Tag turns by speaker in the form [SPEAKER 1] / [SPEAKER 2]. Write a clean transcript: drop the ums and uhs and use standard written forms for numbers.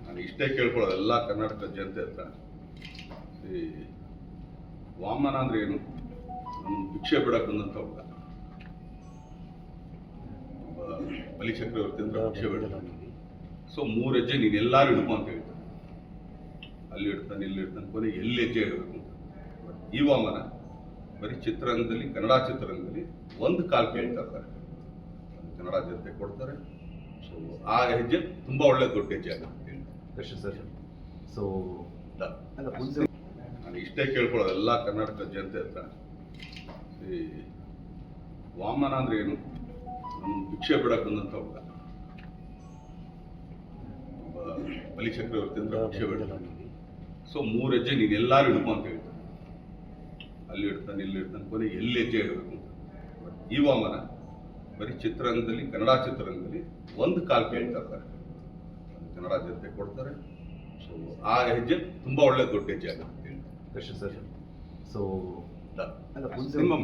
[SPEAKER 1] ನಾನು ಇಷ್ಟೇ ಕೇಳ್ಕೊಳ್ಳೋದು ಎಲ್ಲ ಕರ್ನಾಟಕದ ಜನತೆ ಹತ್ರ. ಈ ವಾಮನ ಅಂದ್ರೆ ಏನು? ನಮ್ಮ ಭಿಕ್ಷೆ ಬಿಡಕ್ಕೆ ಬಂದಂತ ಹುಡುಗ, ಬಲಿ ಚಕ್ರವರ್ತಿ ಅಂತ ಭಿಕ್ಷೆ ಬಿಡ. ಸೊ 3 ಹೆಜ್ಜೆ ನೀನು ಎಲ್ಲಾರು ಹಿಡ್ಕೊ ಅಂತ ಹೇಳ್ತಾನೆ. ಅಲ್ಲಿ ಇಡ್ತಾನೆ, ಇಲ್ಲಿ ಇಡ್ತಾನೆ, ಕೊನೆಗೆ ಎಲ್ಲಿ ಹೆಜ್ಜೆ ಇಡಬೇಕು ಅಂತ. ಈ ವಾಮನ ಬರೀ ಚಿತ್ರರಂಗದಲ್ಲಿ, ಕನ್ನಡ ಚಿತ್ರರಂಗದಲ್ಲಿ ಒಂದು ಕಾಲ್ ಕೇಳ್ತಾ ಇರ್ತಾರೆ, ಕನ್ನಡ ಜನತೆ ಕೊಡ್ತಾರೆ. ಸೊ ಆ ಹೆಜ್ಜೆ ತುಂಬಾ ಒಳ್ಳೆ ದೊಡ್ಡ ಹೆಜ್ಜೆ ಆಗುತ್ತೆ.
[SPEAKER 2] ಸೊ
[SPEAKER 1] ನಾನು ಇಷ್ಟೇ ಕೇಳ್ಕೊಳ್ಳೋದು ಎಲ್ಲ ಕರ್ನಾಟಕದ ಜನತೆ ಹತ್ರ. ಈ ವಾಮನ ಅಂದ್ರೆ ಏನು? ನಮ್ಮ ಭಿಕ್ಷೆ ಬಿಡಕ್ಕೆ ಬಂದಂತ ಹುಡುಗ, ಬಲಿ ಚಕ್ರವರ್ತಿ ಅಂತ ಭಿಕ್ಷೆ ಬಿಡ. ಸೊ 3 ಹೆಜ್ಜೆ ನೀನು ಎಲ್ಲಾರು ಹಿಡ್ಕೊ ಅಂತ ಹೇಳ್ತಾನೆ. ಅಲ್ಲಿ ಇಡ್ತಾನೆ, ಇಲ್ಲಿ ಇಡ್ತಾನೆ, ಕೊನೆಗೆ ಎಲ್ಲಿ ಹೆಜ್ಜೆ ಇಡಬೇಕು ಅಂತ. ಈ ವಾಮನ ಬರೀ ಚಿತ್ರರಂಗದಲ್ಲಿ, ಕನ್ನಡ ಚಿತ್ರರಂಗದಲ್ಲಿ ಒಂದು ಕಾಲ್ ಕೇಳ್ತಾ ಇರ್ತಾರೆ, ಕನ್ನಡ ಜನತೆ ಕೊಡ್ತಾರೆ. ಸೊ ಆ ಹೆಜ್ಜೆ ತುಂಬಾ ಒಳ್ಳೆ ದೊಡ್ಡ ಹೆಜ್ಜೆ ಆಗುತ್ತೆ.
[SPEAKER 2] ಸೊ
[SPEAKER 1] ನಿಮ್ಮ